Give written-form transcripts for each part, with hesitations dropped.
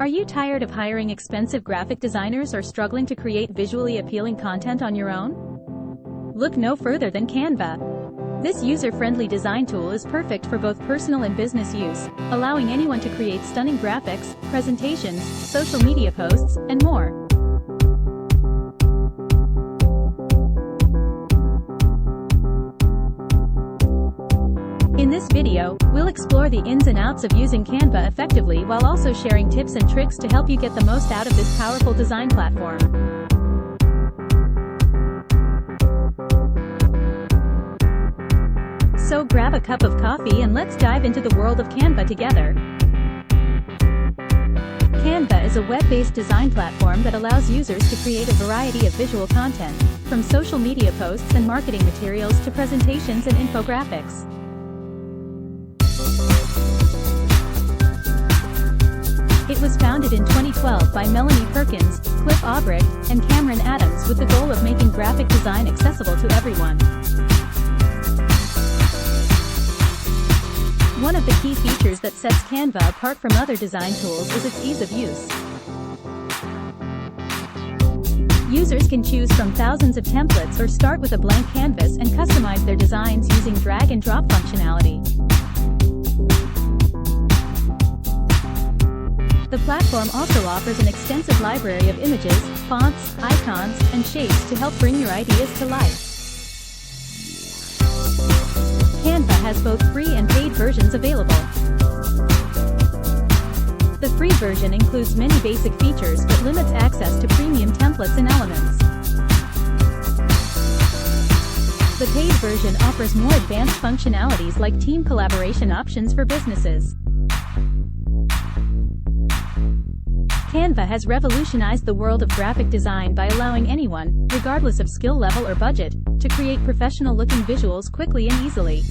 Are you tired of hiring expensive graphic designers or struggling to create visually appealing content on your own? Look no further than Canva. This user-friendly design tool is perfect for both personal and business use, allowing anyone to create stunning graphics, presentations, social media posts, and more. In this video, we'll explore the ins and outs of using Canva effectively while also sharing tips and tricks to help you get the most out of this powerful design platform. So grab a cup of coffee and let's dive into the world of Canva together. Canva is a web-based design platform that allows users to create a variety of visual content, from social media posts and marketing materials to presentations and infographics. It was founded in 2012 by Melanie Perkins, Cliff Aubrey, and Cameron Adams with the goal of making graphic design accessible to everyone. One of the key features that sets Canva apart from other design tools is its ease of use. Users can choose from thousands of templates or start with a blank canvas and customize their designs using drag and drop functionality. The platform also offers an extensive library of images, fonts, icons, and shapes to help bring your ideas to life. Canva has both free and paid versions available. The free version includes many basic features but limits access to premium templates and elements. The paid version offers more advanced functionalities like team collaboration options for businesses. Canva has revolutionized the world of graphic design by allowing anyone, regardless of skill level or budget, to create professional-looking visuals quickly and easily.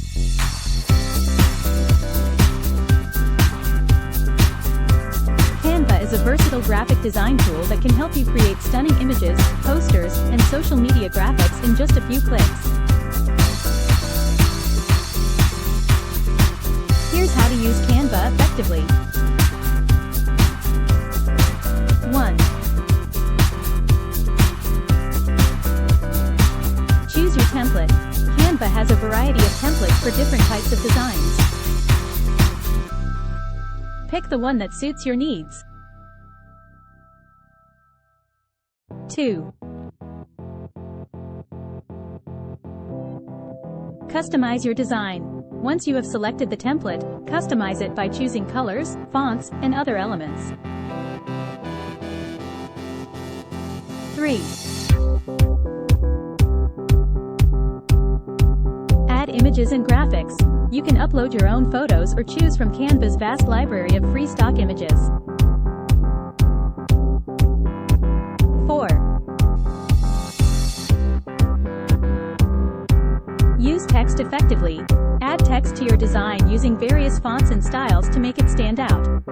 Canva is a versatile graphic design tool that can help you create stunning images, posters, and social media graphics in just a few clicks. Here's how to use Canva effectively. 1. Choose your template. Canva has a variety of templates for different types of designs. Pick the one that suits your needs. 2. Customize your design. Once you have selected the template, customize it by choosing colors, fonts, and other elements. 3. Add images and graphics. You can upload your own photos or choose from Canva's vast library of free stock images. 4. Use text effectively. Add text to your design using various fonts and styles to make it stand out.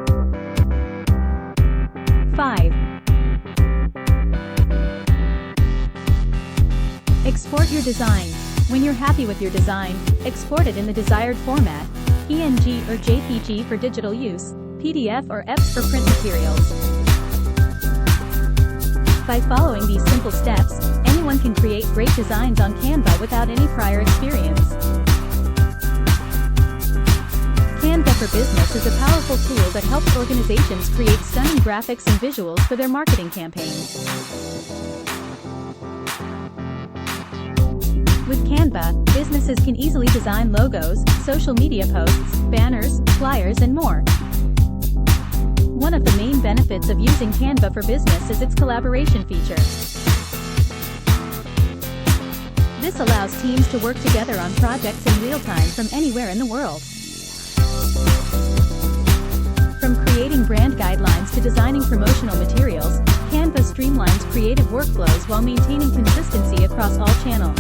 5. Export your design. When you're happy with your design, export it in the desired format, PNG or JPG for digital use, PDF or EPS for print materials. By following these simple steps, anyone can create great designs on Canva without any prior experience. Canva for Business is a powerful tool that helps organizations create stunning graphics and visuals for their marketing campaigns. With Canva, businesses can easily design logos, social media posts, banners, flyers, and more. One of the main benefits of using Canva for Business is its collaboration feature. This allows teams to work together on projects in real time from anywhere in the world. From creating brand guidelines to designing promotional materials, Canva streamlines creative workflows while maintaining consistency across all channels.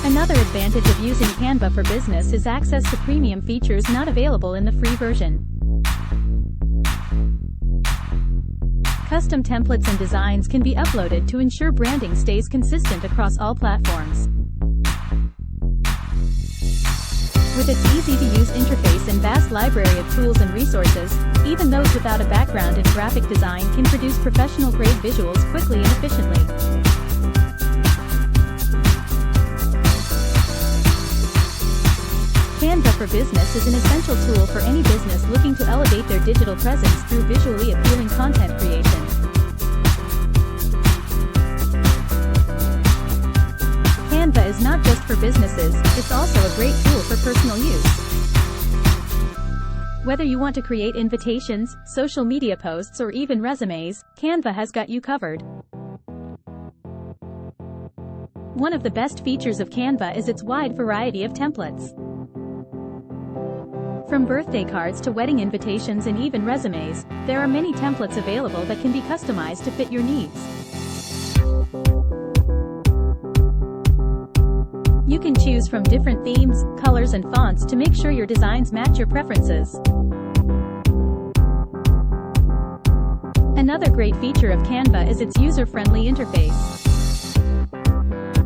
Another advantage of using Canva for Business is access to premium features not available in the free version. Custom templates and designs can be uploaded to ensure branding stays consistent across all platforms. With its easy-to-use interface and vast library of tools and resources, even those without a background in graphic design can produce professional-grade visuals quickly and efficiently. Canva for Business is an essential tool for any business looking to elevate their digital presence through visually appealing content creation. Canva is not just for businesses, it's also a great tool for personal use. Whether you want to create invitations, social media posts, or even resumes, Canva has got you covered. One of the best features of Canva is its wide variety of templates. From birthday cards to wedding invitations and even resumes, there are many templates available that can be customized to fit your needs. You can choose from different themes, colors, and fonts to make sure your designs match your preferences. Another great feature of Canva is its user-friendly interface.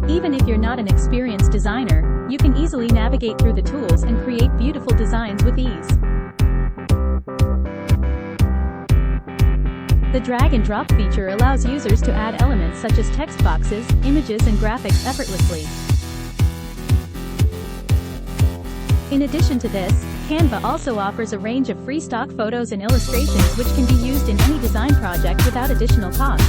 Even if you're not an experienced designer, you can easily navigate through the tools and create beautiful designs with ease. The drag and drop feature allows users to add elements such as text boxes, images, and graphics effortlessly. In addition to this, Canva also offers a range of free stock photos and illustrations which can be used in any design project without additional cost.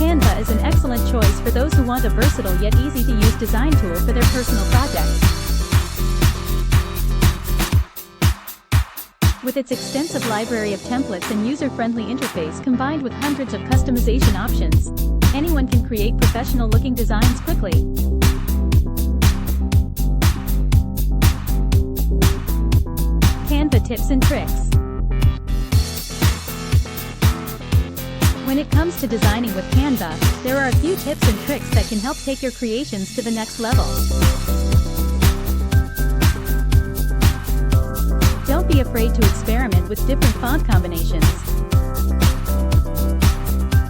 Canva is an excellent choice for those who want a versatile yet easy-to-use design tool for their personal projects. With its extensive library of templates and user-friendly interface combined with hundreds of customization options, anyone can create professional-looking designs quickly. Canva tips and tricks. When it comes to designing with Canva, there are a few tips and tricks that can help take your creations to the next level. Don't be afraid to experiment with different font combinations.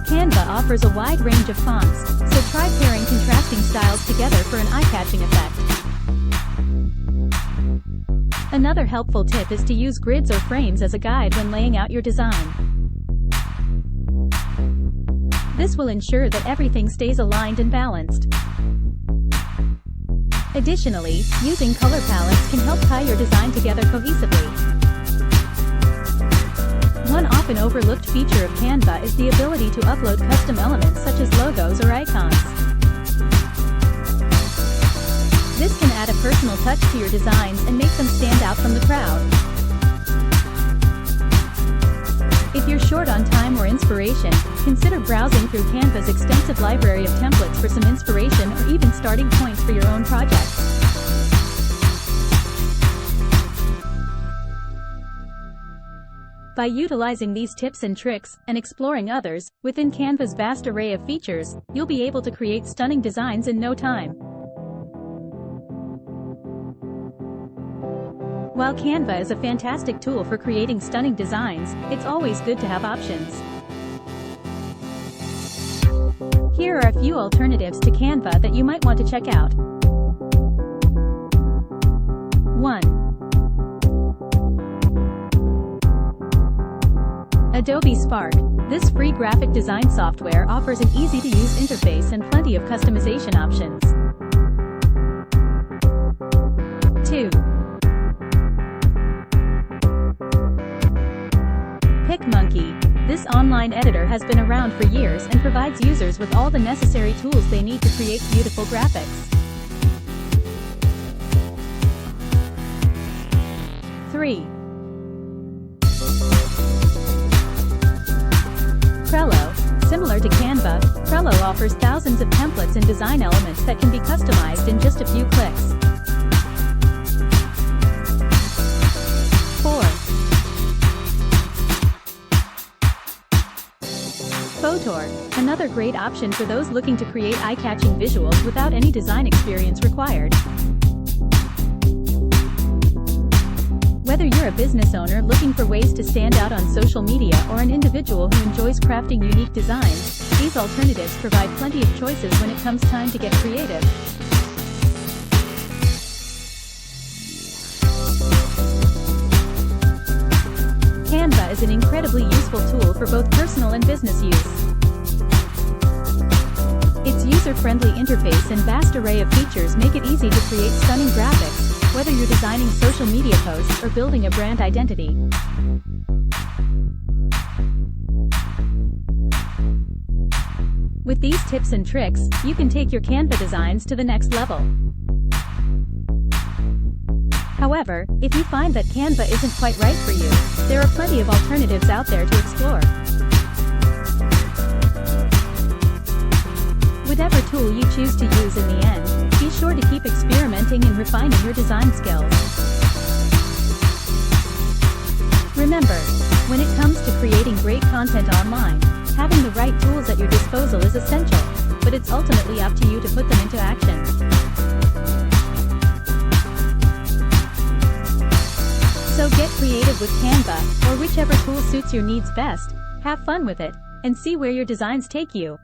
Canva offers a wide range of fonts, so try pairing contrasting styles together for an eye-catching effect. Another helpful tip is to use grids or frames as a guide when laying out your design. This will ensure that everything stays aligned and balanced. Additionally, using color palettes can help tie your design together cohesively. One often overlooked feature of Canva is the ability to upload custom elements such as logos or icons. This can add a personal touch to your designs and make them stand out from the crowd. If you're short on time or inspiration, consider browsing through Canva's extensive library of templates for some inspiration or even starting points for your own projects. By utilizing these tips and tricks, and exploring others, within Canva's vast array of features, you'll be able to create stunning designs in no time. While Canva is a fantastic tool for creating stunning designs, it's always good to have options. Here are a few alternatives to Canva that you might want to check out. 1. Adobe Spark. This free graphic design software offers an easy-to-use interface and plenty of customization options. 2. PicMonkey. This online editor has been around for years and provides users with all the necessary tools they need to create beautiful graphics. 3. Trello. Similar to Canva, Trello offers thousands of templates and design elements that can be customized in just a few clicks. 4. Photor. Another great option for those looking to create eye-catching visuals without any design experience required. Whether you're a business owner looking for ways to stand out on social media or an individual who enjoys crafting unique designs, These alternatives provide plenty of choices when it comes time to get creative. Canva is an incredibly useful tool for both personal and business use. Its user-friendly interface and vast array of features make it easy to create stunning graphics, whether you're designing social media posts or building a brand identity. With these tips and tricks, you can take your Canva designs to the next level. However, if you find that Canva isn't quite right for you, there are plenty of alternatives out there to explore. Whatever tool you choose to use in the end, be sure to keep experimenting and refining your design skills. Remember, when it comes to creating great content online, having the right tools at your disposal is essential, but it's ultimately up to you to put them into action. So get creative with Canva, or whichever tool suits your needs best, have fun with it, and see where your designs take you.